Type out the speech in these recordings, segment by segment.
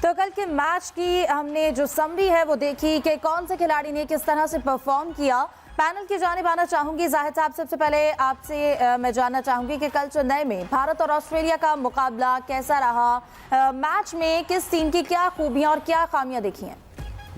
तो कल के मैच की हमने जो समरी है वो देखी कि कौन से खिलाड़ी ने किस तरह से परफॉर्म किया। पैनल की जानिब आना चाहूंगी जाहिद साहब। सबसे पहले आपसे मैं जानना चाहूंगी कि कल चेन्नई में भारत और ऑस्ट्रेलिया का मुकाबला कैसा रहा, मैच में किस टीम की क्या खूबियां और क्या खामियां देखी हैं?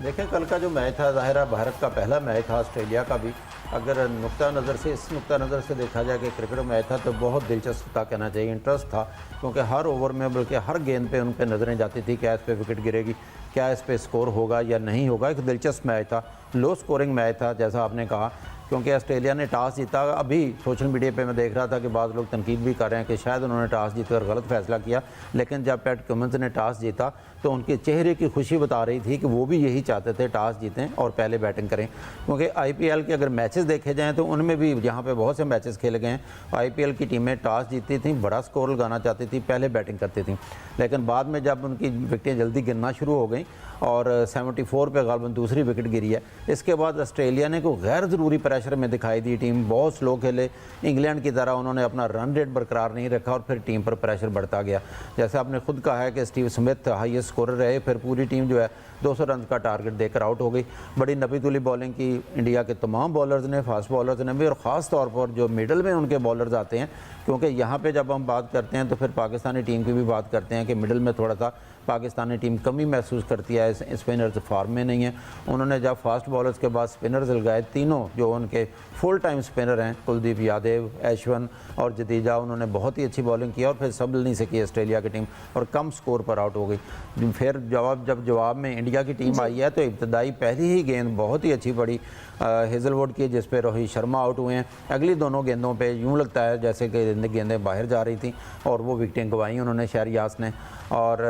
देखिए, कल का जो मैच था ज़ाहिर है भारत का पहला मैच था, ऑस्ट्रेलिया का भी। अगर नुक्ता नज़र से इस नुक्ता नज़र से देखा जाए कि क्रिकेट मैच था तो बहुत दिलचस्प था, कहना चाहिए इंटरेस्ट था, क्योंकि हर ओवर में बल्कि हर गेंद पे उन पे नज़रें जाती थी क्या इस पे विकेट गिरेगी, क्या इस पे स्कोर होगा या नहीं होगा। एक दिलचस्प मैच था, लो स्कोरिंग मैच था जैसा आपने कहा, क्योंकि ऑस्ट्रेलिया ने टॉस जीता। अभी सोशल मीडिया पे मैं देख रहा था कि बाद लोग तनकीद भी कर रहे हैं कि शायद उन्होंने टॉस जीतकर गलत फैसला किया, लेकिन जब पैट कमिंस ने टॉस जीता तो उनके चेहरे की खुशी बता रही थी कि वो भी यही चाहते थे टॉस जीतें और पहले बैटिंग करें। क्योंकि आईपीएल के अगर मैचेस देखे जाएँ तो उनमें भी यहाँ पे बहुत से मैचेस खेले गए हैं, आईपीएल की टीमें टॉस जीतती थी, बड़ा स्कोर लगाना चाहती थी, पहले बैटिंग करती थी, लेकिन बाद में जब उनकी विकेटें जल्दी गिरना शुरू हो गई और 74 पे गालबन दूसरी विकेट गिरी है, इसके बाद ऑस्ट्रेलिया ने कोई गैर ज़रूरी प्रेशर में दिखाई दी। टीम बहुत स्लो खेले, इंग्लैंड की तरह उन्होंने अपना रन रेट बरकरार नहीं रखा और फिर टीम पर प्रेशर बढ़ता गया। जैसे आपने खुद कहा है कि स्टीव स्मिथ हाईएस्ट स्कोरर रहे, फिर पूरी टीम जो है 200 रन का टारगेट देकर आउट हो गई। बड़ी नबी तुली बॉलिंग की इंडिया के तमाम बॉलर्स ने, फास्ट बॉलर्स ने भी, और ख़ास तौर पर जो मिडल में उनके बॉलर्स आते हैं, क्योंकि यहाँ पे जब हम बात करते हैं तो फिर पाकिस्तानी टीम की भी बात करते हैं कि मिडल में थोड़ा सा पाकिस्तानी टीम कमी महसूस करती है, स्पिनर्स फॉर्म में नहीं है। उन्होंने जब फास्ट बॉलर्स के बाद स्पिनर्स लगाए, तीनों जो उनके फुल टाइम स्पिनर हैं, कुलदीप यादव, ऐशवन और जडेजा, उन्होंने बहुत ही अच्छी बॉलिंग की और फिर संभल नहीं सकी ऑस्ट्रेलिया की टीम और कम स्कोर पर आउट हो गई। फिर जब जवाब में इंडिया की टीम आई है तो इब्तदाई पहली ही गेंद बहुत ही अच्छी पड़ी हेज़लवुड की, जिस पे रोहित शर्मा आउट हुए हैं। अगली दोनों गेंदों पे यूँ लगता है जैसे कि गेंदें बाहर जा रही थी और वो विकेटें गंवाई उन्होंने शहरियास ने। और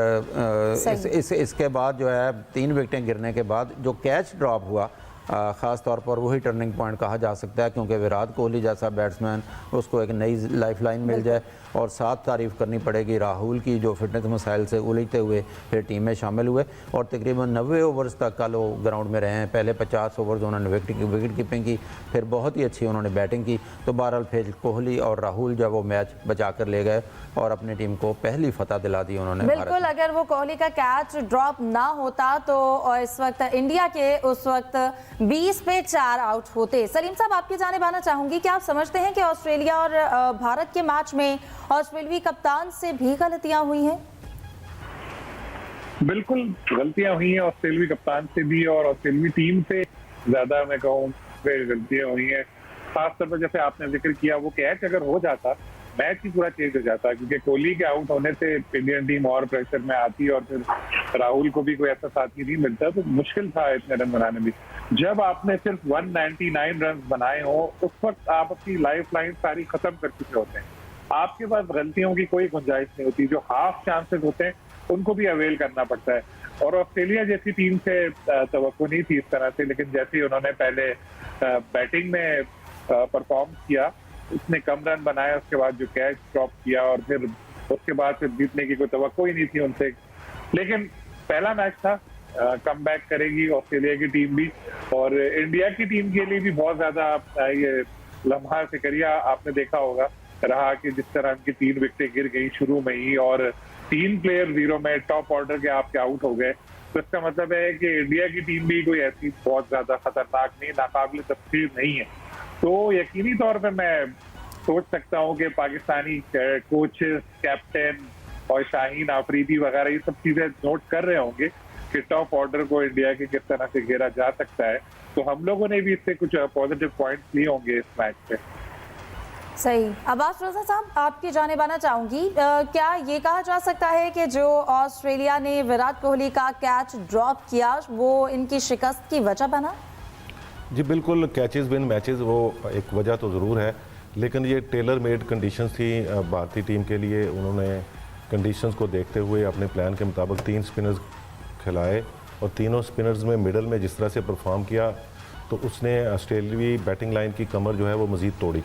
इसके बाद जो है 3 विकेटें गिरने के बाद जो कैच ड्रॉप हुआ, ख़ास तौर पर वही टर्निंग पॉइंट कहा जा सकता है, क्योंकि विराट कोहली जैसा बैट्समैन, उसको एक नई लाइफलाइन मिल जाए। और साथ तारीफ़ करनी पड़ेगी राहुल की, जो फिटनेस मसाइल से उलझते हुए फिर टीम में शामिल हुए और तकरीबन 90 ओवर्स तक कल वो ग्राउंड में रहे हैं। पहले 50 ओवर्स उन्होंने विकेट कीपिंग की, फिर बहुत ही अच्छी उन्होंने बैटिंग की। तो बहरहाल फिर कोहली और राहुल जब वो मैच बचा कर ले गए और अपनी टीम को पहली फतह दिला दी उन्होंने। बिल्कुल, अगर वो कोहली का कैच ड्रॉप ना होता तो इस वक्त इंडिया के उस वक्त 20 पे 4 आउट होते। सलीम साहब, आपकी जानिब आना चाहूंगी, क्या आप समझते हैं कि ऑस्ट्रेलिया और भारत के मैच में ऑस्ट्रेलियाई कप्तान से भी गलतियां हुई हैं? बिल्कुल गलतियां हुई हैं ऑस्ट्रेलियाई कप्तान से भी, और ऑस्ट्रेलियाई टीम से ज्यादा मैं कहूँ गलतियां हुई हैं। खासतौर पर जैसे आपने जिक्र किया, वो कैच अगर हो जाता मैच ही पूरा चेंज हो जाता, क्योंकि कोहली के आउट होने से इंडियन टीम और प्रेशर में आती और फिर राहुल को भी कोई ऐसा साथी नहीं मिलता, तो मुश्किल था इतने रन बनाने में। जब आपने सिर्फ 199 रन बनाए हो उस वक्त आप अपनी लाइफ लाइन सारी खत्म कर चुके होते हैं, आपके पास गलतियों की कोई गुंजाइश नहीं होती। जो हाफ चांसेस होते हैं उनको भी अवेल करना पड़ता है, और ऑस्ट्रेलिया जैसी टीम से तवक्को नहीं थी इस तरह से, लेकिन जैसे ही उन्होंने पहले बैटिंग में परफॉर्म किया, उसने कम रन बनाया, उसके बाद जो कैच ड्रॉप किया और फिर उसके बाद फिर जीतने की कोई तवक्को ही नहीं थी उनसे। लेकिन पहला मैच था, कमबैक करेगी ऑस्ट्रेलिया की टीम भी, और इंडिया की टीम के लिए भी बहुत ज्यादा ये लम्हा फिक्रिया आपने देखा होगा रहा कि जिस तरह उनकी 3 विकेटें गिर गई शुरू में ही और 3 प्लेयर 0 में टॉप ऑर्डर के आपके आउट हो गए। तो इसका मतलब है कि इंडिया की टीम भी कोई ऐसी बहुत ज्यादा खतरनाक नहीं, नाकाबिल तफसीर नहीं है। तो यकीनी तौर पे मैं सोच सकता हूँ कि पाकिस्तानी कोचेस, कैप्टन और शाहीन आफरीदी वगैरह ये सब चीजें नोट कर रहे होंगे कि टॉप ऑर्डर को इंडिया के किस तरह से घेरा जा सकता है। तो हम लोगों ने भी इससे कुछ पॉजिटिव पॉइंट्स लिए होंगे इस मैच से। सही। अब्बास रज़ा साहब, आपकी जानिब आना चाहूंगी, क्या ये कहा जा सकता है कि जो ऑस्ट्रेलिया ने विराट कोहली का कैच ड्रॉप किया वो इनकी शिकस्त की वजह बना? जी बिल्कुल, कैचेस विन मैचेस वो एक वजह तो ज़रूर है, लेकिन ये टेलर मेड कंडीशंस थी भारतीय टीम के लिए। उन्होंने कंडीशंस को देखते हुए अपने प्लान के मुताबिक 3 स्पिनर्स खिलाए और तीनों स्पिनर्स में मिडल में जिस तरह से परफॉर्म किया तो उसने ऑस्ट्रेलियाई बैटिंग लाइन की कमर जो है वो मज़ीद तोड़ी।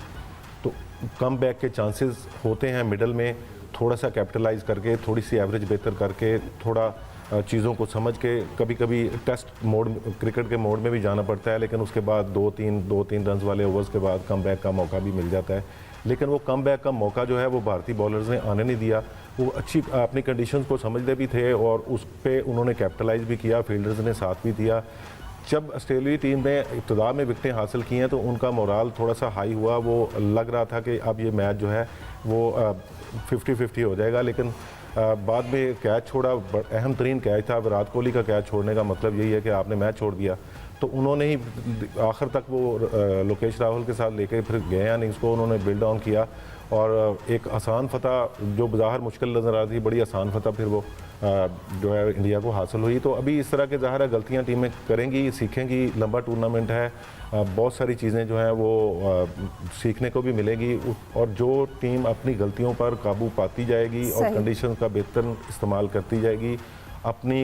तो कम बैक के चांसेस होते हैं मिडल में, थोड़ा सा कैपिटलाइज करके, थोड़ी सी एवरेज बेहतर करके, थोड़ा चीज़ों को समझ के, कभी कभी टेस्ट मोड, क्रिकेट के मोड में भी जाना पड़ता है, लेकिन उसके बाद 2-3 रन वाले ओवर्स के बाद कम बैक का मौका भी मिल जाता है। लेकिन वो कम बैक का मौका जो है वो भारतीय बॉलर्स ने आने नहीं दिया। वो अच्छी अपनी कंडीशंस को समझते भी थे और उस पर उन्होंने कैपिटलाइज भी किया, फील्डर्स ने साथ भी दिया। जब ऑस्ट्रेलियाई टीम ने इब्तिदा में विकेटें हासिल की हैं तो उनका मोराल थोड़ा सा हाई हुआ, वो लग रहा था कि अब ये मैच जो है वो 50-50 हो जाएगा, लेकिन बाद में कैच छोड़ा, अहम तरीन कैच था। विराट कोहली का कैच छोड़ने का मतलब यही है कि आपने मैच छोड़ दिया, तो उन्होंने ही आखिर तक वो लोकेश राहुल के साथ लेके फिर गए इनिंग्स को उन्होंने बिल्ड ऑन किया और एक आसान फतह जो बज़ाहिर मुश्किल नज़र आ रही थी, बड़ी आसान फतह फिर वो जो है इंडिया को हासिल हुई। तो अभी इस तरह के ज़ाहिर है गलतियाँ टीमें करेंगी, सीखेंगी, लंबा टूर्नामेंट है, बहुत सारी चीज़ें जो हैं वो सीखने को भी मिलेगी और जो टीम अपनी गलतियों पर काबू पाती जाएगी और कंडीशन का बेहतर इस्तेमाल करती जाएगी, अपनी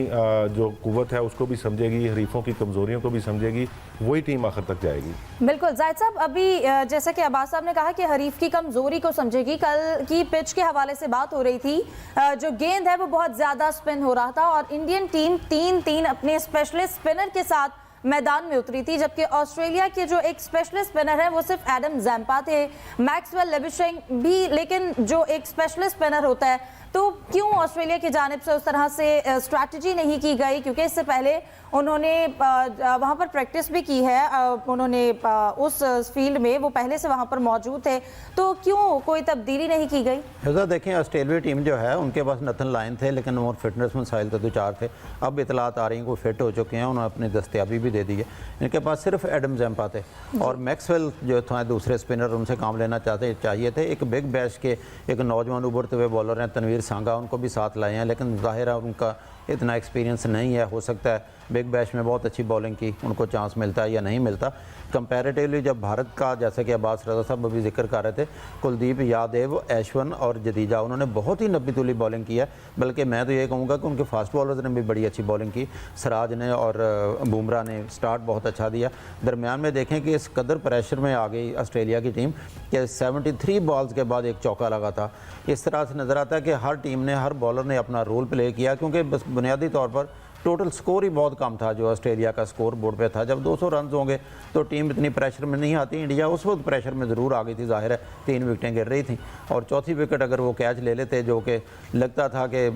जो कुव्वत है उसको भी समझेगी, हरीफों की कमज़ोरियों को भी समझेगी, वही टीम आखिर तक जाएगी। बिल्कुल जाहिद साहब, अभी जैसा कि अब्बास साहब ने कहा कि हरीफ की कमजोरी को समझेगी, कल की पिच के हवाले से बात हो रही थी, जो गेंद है वो बहुत ज्यादा स्पिन हो रहा था और इंडियन टीम 3-3 अपने स्पेशलिस्ट स्पिनर के साथ मैदान में उतरी थी, जबकि ऑस्ट्रेलिया के जो एक स्पेशलिस्ट स्पिनर है वो सिर्फ एडम जैम्पा थे, मैक्सवेल लेविशिंग भी, लेकिन जो एक स्पेशलिस्ट स्पिनर होता है तो क्यों ऑस्ट्रेलिया की जानिब से उस तरह से स्ट्रैटेजी नहीं की गई? क्योंकि इससे पहले उन्होंने वहाँ पर प्रैक्टिस भी की है, उन्होंने उस फील्ड में वो पहले से वहाँ पर मौजूद थे, तो क्यों कोई तब्दीली नहीं की गई? ऐसा देखें, ऑस्ट्रेलिया टीम जो है उनके पास नथन लायन थे, लेकिन वो फिटनेस मसाइल तो 2-4 थे। अब इतलात आ रही हैं वो फिट हो चुके हैं, उन्होंने अपनी दस्तयाबी भी दे दी है। इनके पास सिर्फ एडम जैम्पा थे और मैक्सवेल जो थे दूसरे स्पिनर, उनसे काम लेना चाहिए थे। एक बिग बैश के एक नौजवान उभरते हुए बॉलर हैं तनवीर सांगा, उनको भी साथ लाए हैं, लेकिन ज़ाहिर है उनका इतना एक्सपीरियंस नहीं है। हो सकता है बिग बैश में बहुत अच्छी बॉलिंग की, उनको चांस मिलता है या नहीं मिलता। कंपैरेटिवली जब भारत का, जैसे कि अब्बास रज़ा साहब अभी जिक्र कर रहे थे, कुलदीप यादव, ऐश्वन और जडेजा, उन्होंने बहुत ही नब्बी तुली बॉलिंग की है। बल्कि मैं तो ये कहूँगा कि उनके फास्ट बॉलर्स ने भी बड़ी अच्छी बॉलिंग की, सिराज ने और बुमराह ने स्टार्ट बहुत अच्छा दिया। दरमियान में देखें कि इस कदर प्रेशर में आ गई ऑस्ट्रेलिया की टीम कि 73 बॉल्स के बाद एक चौका लगा था। इस तरह से नज़र आता है कि हर टीम ने, हर बॉलर ने अपना रोल प्ले किया, क्योंकि बस बुनियादी तौर पर टोटल स्कोर ही बहुत कम था जो ऑस्ट्रेलिया का स्कोर बोर्ड पे था। जब 200 रन होंगे तो टीम इतनी प्रेशर में नहीं आती। इंडिया उस वक्त प्रेशर में ज़रूर आ गई थी, जाहिर है 3 विकेटें गिर रही थी और चौथी विकेट अगर वो कैच ले लेते, जो कि लगता था कि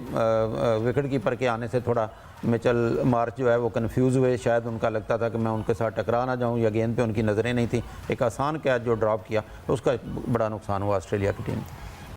विकेट कीपर के आने से थोड़ा मिचेल मार्श जो है वो कन्फ्यूज़ हुए, शायद उनका लगता था कि मैं उनके साथ टकरा ना जाऊँ या गेंद पे उनकी नज़रें नहीं थी, एक आसान कैच जो ड्रॉप किया तो उसका बड़ा नुकसान हुआ ऑस्ट्रेलिया की टीम।